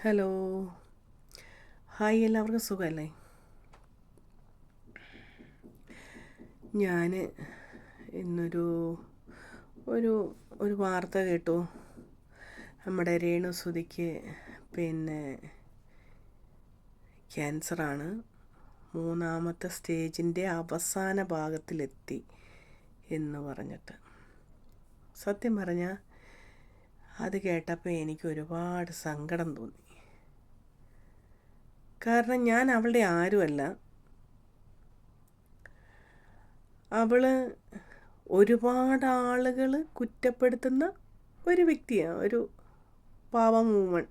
Hello, hi, എല്ലാവർക്കും സുഖമല്ലേ? ഞാൻ ഇന്നൊരു ഒരു ഒരു വാർത്ത കേട്ടു. നമ്മുടെ രേണുസുതിക്ക് ക്യാൻസറാണ്, 3ാമത്തെ സ്റ്റേജിൻ്റെ അവസാന ഭാഗത്തിലെത്തി എന്ന് പറഞ്ഞിട്ട്. സത്യം പറഞ്ഞാൽ അത് കേട്ടപ്പോൾ എനിക്ക് ഒരുപാട് സങ്കടം തോന്നി. കാരണം ഞാൻ അവളുടെ ആരുമല്ല. അവൾ ഒരുപാട് ആളുകൾ കുറ്റപ്പെടുത്തുന്ന ഒരു വ്യക്തിയാണ്, ഒരു പാവം വുമൺ.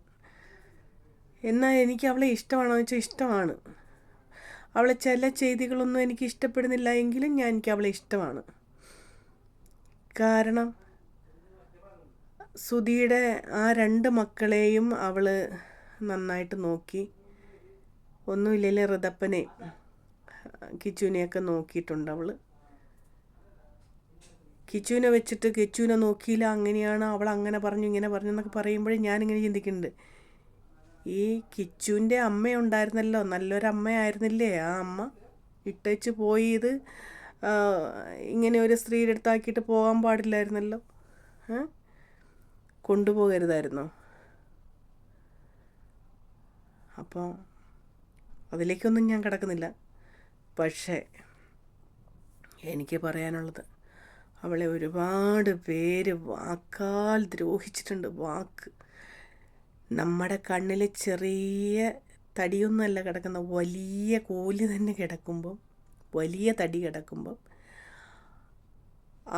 എന്നാൽ എനിക്ക് അവളെ ഇഷ്ടമാണോ എന്ന് വെച്ചാൽ ഇഷ്ടമാണ്. അവളെ ചില ചെയ്തികളൊന്നും എനിക്ക് ഇഷ്ടപ്പെടുന്നില്ല എങ്കിലും എനിക്ക് അവളെ ഇഷ്ടമാണ്. കാരണം സുധിയുടെ ആ 2 മക്കളെയും അവൾ നന്നായിട്ട് നോക്കി. ഒന്നുമില്ലെങ്കിലും ഋതപ്പനെ കിച്ചുവിനെയൊക്കെ നോക്കിയിട്ടുണ്ട് അവൾ. കിച്ചുവിനെ വെച്ചിട്ട് കിച്ചുവിനെ നോക്കിയില്ല, അങ്ങനെയാണ് അവൾ അങ്ങനെ പറഞ്ഞു ഇങ്ങനെ പറഞ്ഞു എന്നൊക്കെ പറയുമ്പോഴേ ഞാനിങ്ങനെ ചിന്തിക്കുന്നുണ്ട്, ഈ കിച്ചുവിൻ്റെ അമ്മയുണ്ടായിരുന്നല്ലോ, നല്ലൊരമ്മയായിരുന്നില്ലേ ആ അമ്മ? ഇട്ടേച്ച് പോയി ഇത് ഇങ്ങനെ ഒരു സ്ത്രീയുടെ അടുത്താക്കിയിട്ട് പോകാൻ പാടില്ലായിരുന്നല്ലോ, കൊണ്ടുപോകരുതായിരുന്നോ? അപ്പോൾ അതിലേക്കൊന്നും ഞാൻ കിടക്കുന്നില്ല. പക്ഷേ എനിക്ക് പറയാനുള്ളത്, അവളെ ഒരുപാട് പേര് വാക്കാൽ ദ്രോഹിച്ചിട്ടുണ്ട്. നമ്മുടെ കണ്ണിൽ ചെറിയ തടിയൊന്നുമല്ല കിടക്കുന്ന, വലിയ കോലി തന്നെ കിടക്കുമ്പം, വലിയ തടി കിടക്കുമ്പം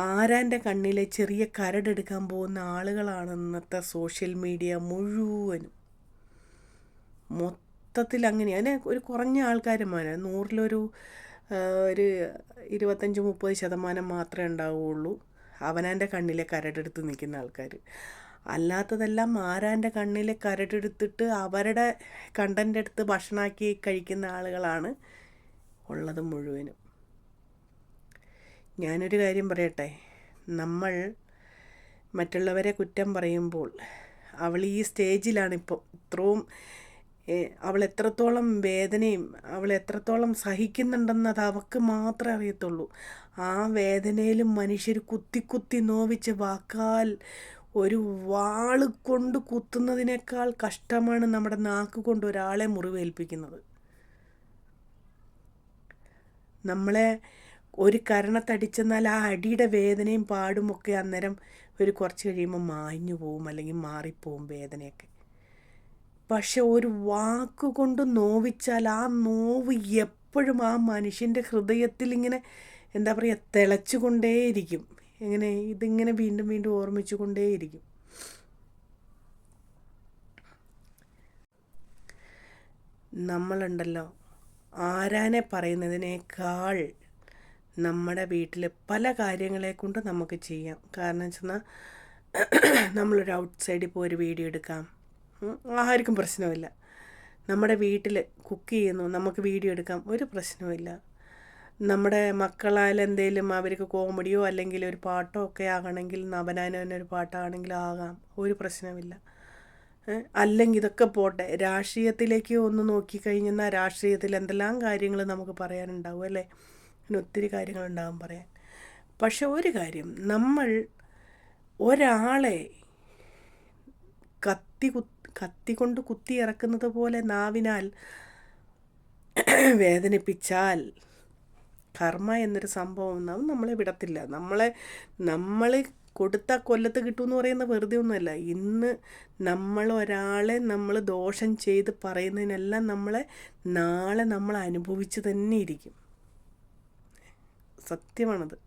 ആരാൻ്റെ കണ്ണിലെ ചെറിയ കരടെടുക്കാൻ പോകുന്ന ആളുകളാണ് ഇന്നത്തെ സോഷ്യൽ മീഡിയ മുഴുവനും. മൊത്തത്തിൽ അങ്ങനെയാണ്. ഒരു കുറഞ്ഞ ആൾക്കാരുമാണ്, 100-ലൊരു 25-30% മാത്രമേ ഉണ്ടാവുകയുള്ളൂ അവനാൻ്റെ കണ്ണിലെ കരടെടുത്ത് നിൽക്കുന്ന ആൾക്കാർ. അല്ലാത്തതെല്ലാം ആരാൻ്റെ കണ്ണിലെ കരടെടുത്തിട്ട് അവരുടെ കണ്ടൻ്റ് എടുത്ത് ഭക്ഷണമാക്കി കഴിക്കുന്ന ആളുകളാണ് ഉള്ളത് മുഴുവനും. ഞാനൊരു കാര്യം പറയട്ടെ, നമ്മൾ മറ്റുള്ളവരെ കുറ്റം പറയുമ്പോൾ അവൾ ഈ സ്റ്റേജിലാണിപ്പോൾ. ഇത്രയും അവൾ എത്രത്തോളം വേദനയും അവൾ എത്രത്തോളം സഹിക്കുന്നുണ്ടെന്നത് അവൾക്ക് മാത്രമേ അറിയത്തുള്ളൂ. ആ വേദനയിലും മനുഷ്യർ കുത്തി നോവിച്ച് വാക്കാൽ ഒരു വാള് കൊണ്ട് കുത്തുന്നതിനേക്കാൾ കഷ്ടമാണ് നമ്മുടെ നാക്ക് കൊണ്ട് ഒരാളെ മുറിവേൽപ്പിക്കുന്നത്. നമ്മളെ ഒരു കരണത്തടിച്ചെന്നാൽ ആ അടിയുടെ വേദനയും പാടുമൊക്കെ അന്നേരം ഒരു കുറച്ച് കഴിയുമ്പോൾ മാഞ്ഞു പോവും, അല്ലെങ്കിൽ മാറിപ്പോവും വേദനയൊക്കെ. പക്ഷെ ഒരു വാക്കുകൊണ്ട് നോവിച്ചാൽ ആ നോവ് എപ്പോഴും ആ മനുഷ്യൻ്റെ ഹൃദയത്തിൽ ഇങ്ങനെ എന്താ പറയുക, തിളച്ചു കൊണ്ടേയിരിക്കും. ഇതിങ്ങനെ വീണ്ടും വീണ്ടും ഓർമ്മിച്ചു കൊണ്ടേയിരിക്കും. നമ്മളുണ്ടല്ലോ, ആരാനെ പറയുന്നതിനേക്കാൾ നമ്മുടെ വീട്ടിൽ പല കാര്യങ്ങളെ കൊണ്ട് നമുക്ക് ചെയ്യാം. കാരണം വെച്ചെന്നാൽ നമ്മളൊരു ഔട്ട്സൈഡിൽ പോയി ഒരു വീഡിയോ എടുക്കാം, ആർക്കും പ്രശ്നമില്ല. നമ്മുടെ വീട്ടിൽ കുക്ക് ചെയ്യുന്നു, നമുക്ക് വീഡിയോ എടുക്കാം, ഒരു പ്രശ്നവുമില്ല. നമ്മുടെ മക്കളാൽ എന്തെങ്കിലും അവർക്ക് കോമഡിയോ അല്ലെങ്കിൽ ഒരു പാട്ടോ ഒക്കെ ആകണമെങ്കിൽ നവനാനൊരു പാട്ടാണെങ്കിൽ ആകാം, ഒരു പ്രശ്നമില്ല. അല്ലെങ്കിൽ ഇതൊക്കെ പോട്ടെ, രാഷ്ട്രീയത്തിലേക്ക് ഒന്ന് നോക്കിക്കഴിഞ്ഞാൽ രാഷ്ട്രീയത്തിൽ എന്തെല്ലാം കാര്യങ്ങൾ നമുക്ക് പറയാനുണ്ടാവും അല്ലേ? അങ്ങനെ ഒത്തിരി കാര്യങ്ങളുണ്ടാകും പറയാൻ. പക്ഷെ ഒരു കാര്യം, നമ്മൾ ഒരാളെ കത്തി കൊണ്ട് കുത്തി ഇറക്കുന്നത് പോലെ നാവിനാൽ വേദനിപ്പിച്ചാൽ കർമ്മ എന്നൊരു സംഭവം നമ്മളെ വിടത്തില്ല. നമ്മൾ കൊടുത്ത കൊല്ലത്ത് കിട്ടുമെന്ന് പറയുന്നത് വെറുതെ ഒന്നുമല്ല. ഇന്ന് ഒരാളെ നമ്മൾ ദോഷം ചെയ്ത് പറയുന്നതിനെല്ലാം നാളെ നമ്മൾ അനുഭവിച്ച് തന്നെ ഇരിക്കും. സത്യമാണത്.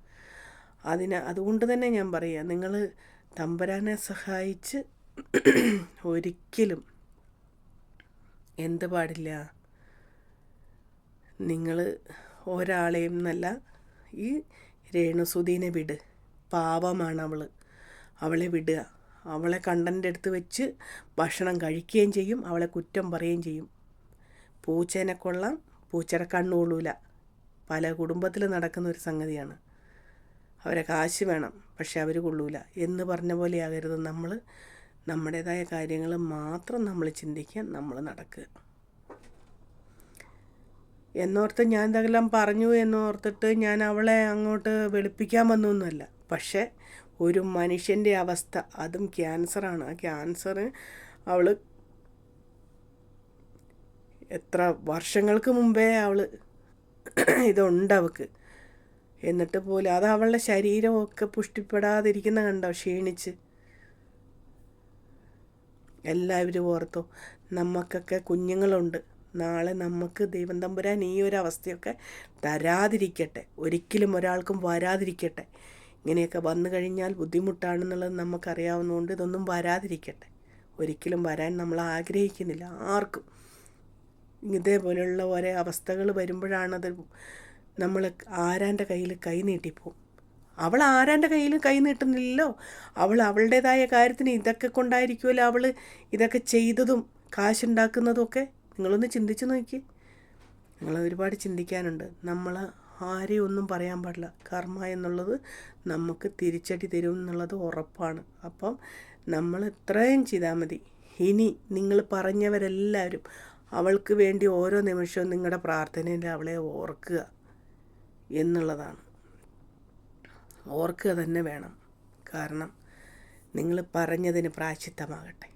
അതുകൊണ്ട് തന്നെ ഞാൻ പറയുക, നിങ്ങൾ തമ്പുരാനെ സഹായിച്ച് ഒരിക്കലും എന്ത് പാടില്ല, നിങ്ങൾ ഒരാളെയും എന്നല്ല, ഈ രേണുസുധീനെ വിട്. പാവമാണ് അവളെ വിടുക. അവളെ കണ്ടൻ്റ് എടുത്ത് വെച്ച് ഭക്ഷണം കഴിക്കുകയും ചെയ്യും, അവളെ കുറ്റം പറയുകയും ചെയ്യും. പൂച്ചേനെ കൊള്ളാം, പൂച്ചയുടെ കണ്ണുകൊള്ളൂല. പല കുടുംബത്തിൽ നടക്കുന്ന ഒരു സംഗതിയാണ്. അവരെ കാശ് വേണം, പക്ഷെ അവർ കൊള്ളൂല എന്ന് പറഞ്ഞ പോലെ ആകരുത് നമ്മൾ നമ്മുടേതായ കാര്യങ്ങൾ മാത്രം നമ്മൾ ചിന്തിക്കുക, നമ്മൾ നടക്കുക എന്നോർത്ത് ഞാൻ ഇതെല്ലാം പറഞ്ഞു എന്നോർത്തിട്ട് ഞാൻ അവളെ അങ്ങോട്ട് വെളുപ്പിക്കാൻ വന്നൊന്നുമല്ല. പക്ഷേ ഒരു മനുഷ്യൻ്റെ അവസ്ഥ, അതും ക്യാൻസറാണ്. ആ ക്യാൻസർ അവൾ എത്ര വർഷങ്ങൾക്ക് മുമ്പേ ഇതുണ്ട് അവൾക്ക്. എന്നിട്ട് പോലും അത് അവളുടെ ശരീരമൊക്കെ പുഷ്ടിപ്പെടാതിരിക്കുന്ന കണ്ടോ, ക്ഷീണിച്ച്. എല്ലാവരും ഓർത്തോ, നമുക്കൊക്കെ കുഞ്ഞുങ്ങളുണ്ട്. നാളെ നമുക്ക് ദൈവം തമ്പുരാൻ ഈ ഒരു അവസ്ഥയൊക്കെ തരാതിരിക്കട്ടെ, ഒരിക്കലും ഒരാൾക്കും വരാതിരിക്കട്ടെ. ഇങ്ങനെയൊക്കെ വന്നു കഴിഞ്ഞാൽ ബുദ്ധിമുട്ടാണെന്നുള്ളത് നമുക്കറിയാവുന്നതുകൊണ്ട് ഇതൊന്നും വരാതിരിക്കട്ടെ. ഒരിക്കലും വരാൻ നമ്മൾ ആഗ്രഹിക്കുന്നില്ല ആർക്കും. ഇതേപോലെയുള്ള ഓരോ അവസ്ഥകൾ വരുമ്പോഴാണത് നമ്മൾ ആരാൻ്റെ കയ്യിൽ കൈ നീട്ടിപ്പോവും. അവൾ ആരാൻ്റെ കയ്യിലും കൈ നീട്ടുന്നില്ലല്ലോ. അവൾ അവളുടേതായ കാര്യത്തിന് ഇതൊക്കെ കൊണ്ടായിരിക്കുമല്ലോ അവൾ ഇതൊക്കെ ചെയ്തതും കാശുണ്ടാക്കുന്നതും ഒക്കെ. നിങ്ങളൊന്ന് ചിന്തിച്ച് നോക്കി. നിങ്ങൾ ഒരുപാട് ചിന്തിക്കാനുണ്ട്. നമ്മൾ ആരെയും ഒന്നും പറയാൻ പാടില്ല. കർമ്മ എന്നുള്ളത് നമുക്ക് തിരിച്ചടി തരും എന്നുള്ളത് ഉറപ്പാണ്. അപ്പം നമ്മൾ ഇത്രയും ചെയ്താൽ മതി. ഇനി നിങ്ങൾ പറഞ്ഞവരെല്ലാവരും അവൾക്ക് വേണ്ടി ഓരോ നിമിഷവും നിങ്ങളുടെ പ്രാർത്ഥനയിൽ അവളെ ഓർക്കുക എന്നുള്ളതാണ്. ഓർക്കുക തന്നെ വേണം. കാരണം നിങ്ങൾ പറഞ്ഞതിന് പ്രായശ്ചിത്തമാകട്ടെ.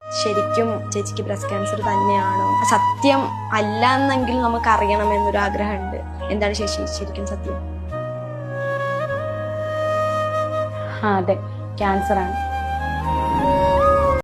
ശരിക്കും ചേച്ചിക്ക് ബ്രസ്റ്റ് ക്യാൻസർ തന്നെയാണോ? സത്യം അല്ല എന്നെങ്കിൽ നമുക്ക് അറിയണമെന്നൊരു ആഗ്രഹമുണ്ട്. എന്താണ് ചേച്ചി ശരിക്കും സത്യം? അതെ, ക്യാൻസറാണ്.